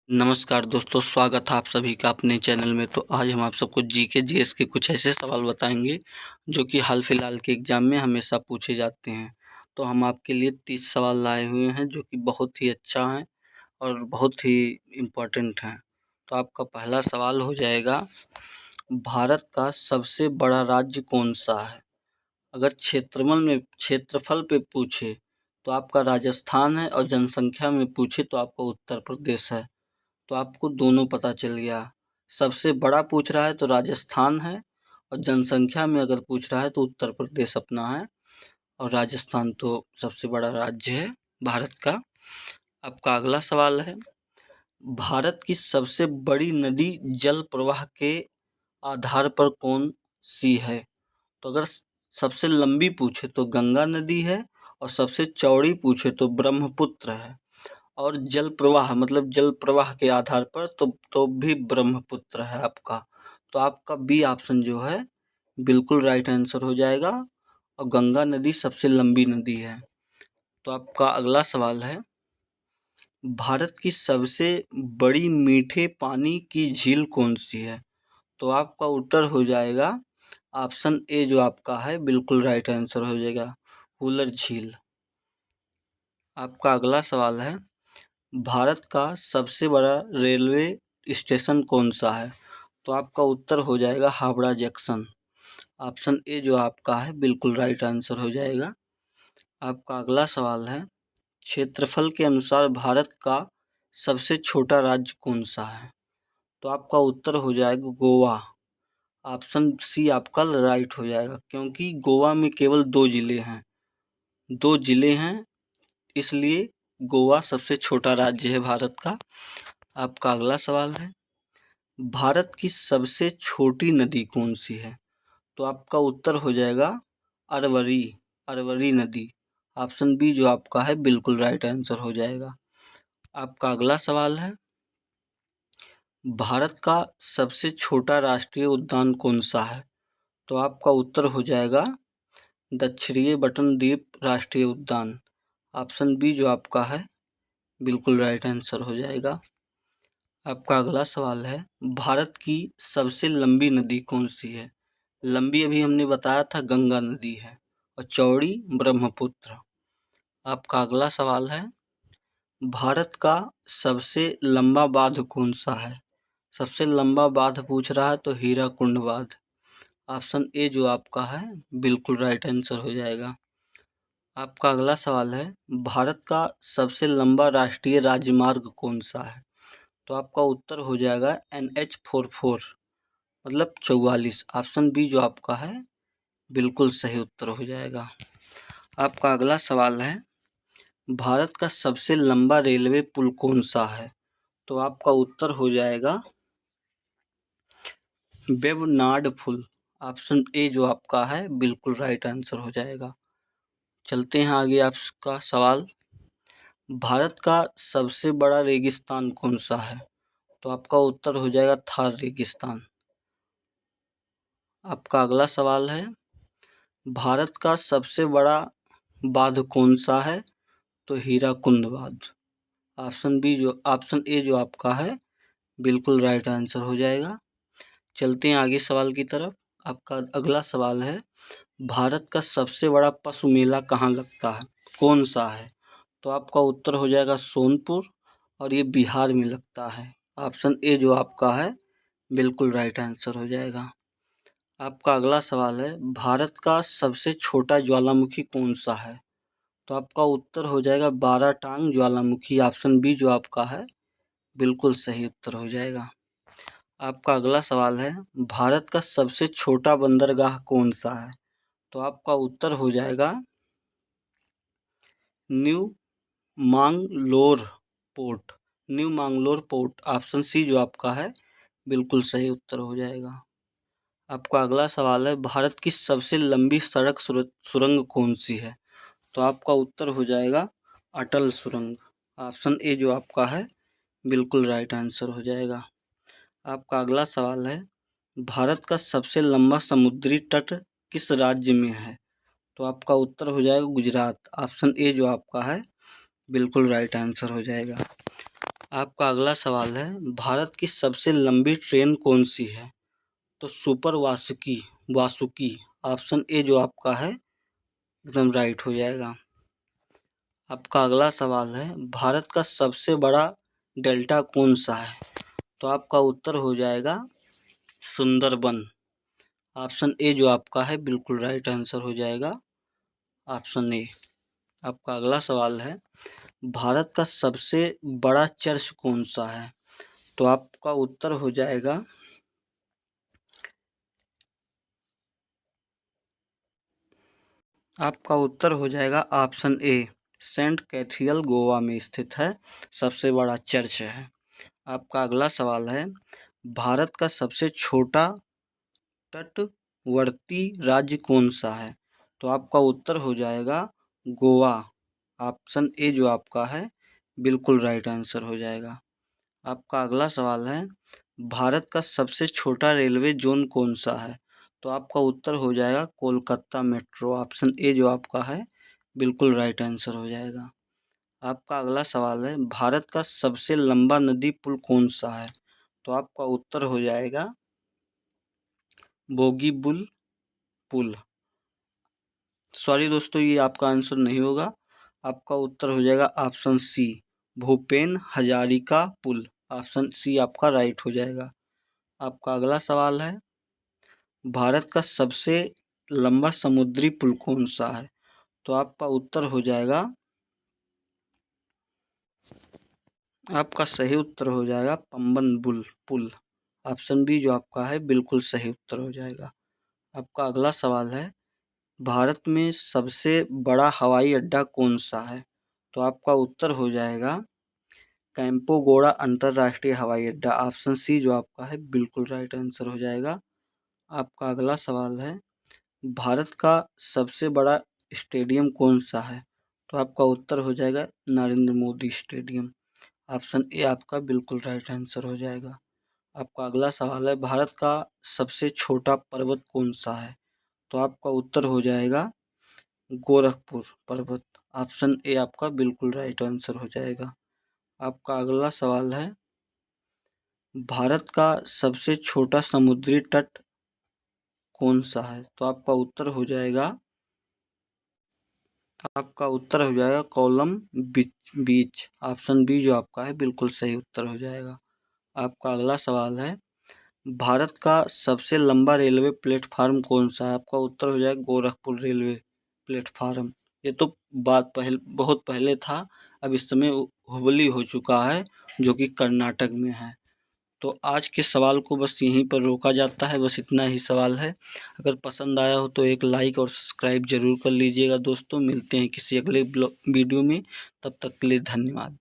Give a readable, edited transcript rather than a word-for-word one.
नमस्कार दोस्तों, स्वागत है आप सभी का अपने चैनल में। तो आज हम आप सबको जीके जीएस के कुछ ऐसे सवाल बताएंगे जो कि हाल फिलहाल के एग्जाम में हमेशा पूछे जाते हैं। तो हम आपके लिए 30 सवाल लाए हुए हैं जो कि बहुत ही अच्छा है और बहुत ही इम्पोर्टेंट हैं। तो आपका पहला सवाल हो जाएगा, भारत का सबसे बड़ा राज्य कौन सा है? अगर क्षेत्रफल पे पूछे तो आपका राजस्थान है, और जनसंख्या में पूछे तो आपका उत्तर प्रदेश है। तो आपको दोनों पता चल गया। सबसे बड़ा पूछ रहा है तो राजस्थान है, और जनसंख्या में अगर पूछ रहा है तो उत्तर प्रदेश अपना है, और राजस्थान तो सबसे बड़ा राज्य है भारत का। आपका अगला सवाल है, भारत की सबसे बड़ी नदी जल प्रवाह के आधार पर कौन सी है? तो अगर सबसे लंबी पूछे तो गंगा नदी है, और सबसे चौड़ी पूछे तो ब्रह्मपुत्र है, और जल प्रवाह मतलब जल प्रवाह के आधार पर तो भी ब्रह्मपुत्र है आपका। तो आपका बी ऑप्शन जो है बिल्कुल राइट आंसर हो जाएगा, और गंगा नदी सबसे लंबी नदी है। तो आपका अगला सवाल है, भारत की सबसे बड़ी मीठे पानी की झील कौन सी है? तो आपका उत्तर हो जाएगा ऑप्शन ए जो आपका है बिल्कुल राइट आंसर हो जाएगा, हुलर झील। आपका अगला सवाल है, भारत का सबसे बड़ा रेलवे स्टेशन कौन सा है? तो आपका उत्तर हो जाएगा हावड़ा जंक्शन। ऑप्शन ए जो आपका है बिल्कुल राइट आंसर हो जाएगा। आपका अगला सवाल है, क्षेत्रफल के अनुसार भारत का सबसे छोटा राज्य कौन सा है? तो आपका उत्तर हो जाएगा गोवा। ऑप्शन सी आपका राइट हो जाएगा, क्योंकि गोवा में केवल 2 जिले हैं, इसलिए गोवा सबसे छोटा राज्य है भारत का। आपका अगला सवाल है, भारत की सबसे छोटी नदी कौन सी है? तो आपका उत्तर हो जाएगा अरवरी नदी। ऑप्शन बी जो आपका है बिल्कुल राइट आंसर हो जाएगा। आपका अगला सवाल है, भारत का सबसे छोटा राष्ट्रीय उद्यान कौन सा है? तो आपका उत्तर हो जाएगा दक्षिणी बटन द्वीप राष्ट्रीय उद्यान। ऑप्शन बी जो आपका है बिल्कुल राइट आंसर हो जाएगा। आपका अगला सवाल है, भारत की सबसे लंबी नदी कौन सी है? लंबी अभी हमने बताया था गंगा नदी है, और चौड़ी ब्रह्मपुत्र। आपका अगला सवाल है, भारत का सबसे लंबा बांध कौन सा है? सबसे लंबा बांध पूछ रहा है तो हीराकुंड बांध। ऑप्शन ए जो आपका है बिल्कुल राइट आंसर हो जाएगा। आपका अगला सवाल है, भारत का सबसे लंबा राष्ट्रीय राजमार्ग कौन सा है? तो आपका उत्तर हो जाएगा NH44 मतलब 44। ऑप्शन बी जो आपका है बिल्कुल सही उत्तर हो जाएगा। आपका अगला सवाल है, भारत का सबसे लंबा रेलवे पुल कौन सा है? तो आपका उत्तर हो जाएगा वेवनाड पुल। ऑप्शन ए जो आपका है बिल्कुल राइट आंसर हो जाएगा। चलते हैं आगे। आपका सवाल, भारत का सबसे बड़ा रेगिस्तान कौन सा है? तो आपका उत्तर हो जाएगा थार रेगिस्तान। आपका अगला सवाल है, भारत का सबसे बड़ा बांध कौन सा है? तो हीराकुंड बांध। ऑप्शन ए जो आपका है बिल्कुल राइट आंसर हो जाएगा। चलते हैं आगे सवाल की तरफ। आपका अगला सवाल है, भारत का सबसे बड़ा पशु मेला कहाँ लगता है, कौन सा है? तो आपका उत्तर हो जाएगा सोनपुर, और ये बिहार में लगता है। ऑप्शन ए जो आपका है बिल्कुल राइट आंसर हो जाएगा। आपका अगला सवाल है, भारत का सबसे छोटा ज्वालामुखी कौन सा है? तो आपका उत्तर हो जाएगा 12 टांग ज्वालामुखी। ऑप्शन बी जो आपका है बिल्कुल सही उत्तर हो जाएगा। आपका अगला सवाल है, भारत का सबसे छोटा बंदरगाह कौन सा है? तो आपका उत्तर हो जाएगा new Mangalore port. Option C जो आपका है बिल्कुल सही उत्तर हो जाएगा। आपका अगला सवाल है, भारत की सबसे लंबी सड़क सुरंग कौन सी है? तो आपका उत्तर हो जाएगा अटल सुरंग। ऑप्शन ए जो आपका है बिल्कुल राइट आंसर हो जाएगा। आपका अगला सवाल है, भारत का सबसे लंबा समुद्री तट किस राज्य में है? तो आपका उत्तर हो जाएगा गुजरात। ऑप्शन ए जो आपका है बिल्कुल राइट आंसर हो जाएगा। आपका अगला सवाल है, भारत की सबसे लंबी ट्रेन कौन सी है? तो super Vasuki Vasuki option A जो आपका है एकदम राइट हो जाएगा। आपका अगला सवाल है, भारत का सबसे बड़ा डेल्टा कौन सा है? तो आपका उत्तर हो जाएगा सुंदरबन। ऑप्शन ए जो आपका है बिल्कुल राइट आंसर हो जाएगा, ऑप्शन ए। आपका अगला सवाल है, भारत का सबसे बड़ा चर्च कौन सा है? तो आपका उत्तर हो जाएगा option A, saint cathedral Goa में स्थित है, सबसे बड़ा चर्च है। आपका अगला सवाल है, भारत का सबसे छोटा तटवर्ती राज्य कौन सा है? तो आपका उत्तर हो जाएगा गोवा। ऑप्शन ए जो आपका है बिल्कुल राइट आंसर हो जाएगा। आपका अगला सवाल है, भारत का सबसे छोटा रेलवे जोन कौन सा है? तो आपका उत्तर हो जाएगा कोलकाता मेट्रो। ऑप्शन ए जो आपका है बिल्कुल राइट आंसर हो जाएगा। आपका अगला सवाल है, भारत का सबसे लंबा नदी पुल कौन सा है? तो आपका उत्तर हो जाएगा बोगीबील पुल। सॉरी दोस्तों, ये आपका आंसर नहीं होगा। आपका उत्तर हो जाएगा ऑप्शन सी, भूपेन हजारिका पुल। ऑप्शन सी आपका राइट हो जाएगा। आपका अगला सवाल है, भारत का सबसे लंबा समुद्री पुल कौन सा है? तो आपका उत्तर हो जाएगा, आपका सही उत्तर हो जाएगा पंबन पुल। ऑप्शन बी जो आपका है बिल्कुल सही उत्तर हो जाएगा। आपका अगला सवाल है, भारत में सबसे बड़ा हवाई अड्डा कौन सा है? तो आपका उत्तर हो जाएगा कैंपोगोड़ा अंतर्राष्ट्रीय हवाई अड्डा। ऑप्शन सी जो आपका है बिल्कुल राइट आंसर हो जाएगा। आपका अगला सवाल है, भारत का सबसे बड़ा स्टेडियम कौन सा है? तो आपका उत्तर हो जाएगा Narendra Modi stadium. Option A आपका बिल्कुल राइट आंसर हो जाएगा। आपका अगला सवाल है, भारत का सबसे छोटा पर्वत कौन सा है? तो आपका उत्तर हो जाएगा गोरखपुर पर्वत। ऑप्शन ए आपका बिल्कुल राइट आंसर हो जाएगा। आपका अगला सवाल है, भारत का सबसे छोटा समुद्री तट कौन सा है? तो आपका उत्तर हो जाएगा कोलम बीच। ऑप्शन बी जो आपका है बिल्कुल सही उत्तर हो जाएगा। आपका अगला सवाल है, भारत का सबसे लंबा रेलवे प्लेटफार्म कौन सा है? आपका उत्तर हो जाएगा गोरखपुर रेलवे प्लेटफार्म। ये तो बहुत पहले था, अब इस समय हुबली हो चुका है जो कि कर्नाटक में है। तो आज के सवाल को बस यहीं पर रोका जाता है, बस इतना ही सवाल है। अगर पसंद आया हो तो एक लाइक और सब्सक्राइब जरूर कर लीजिएगा दोस्तों। मिलते हैं किसी अगले वीडियो में, तब तक के लिए धन्यवाद।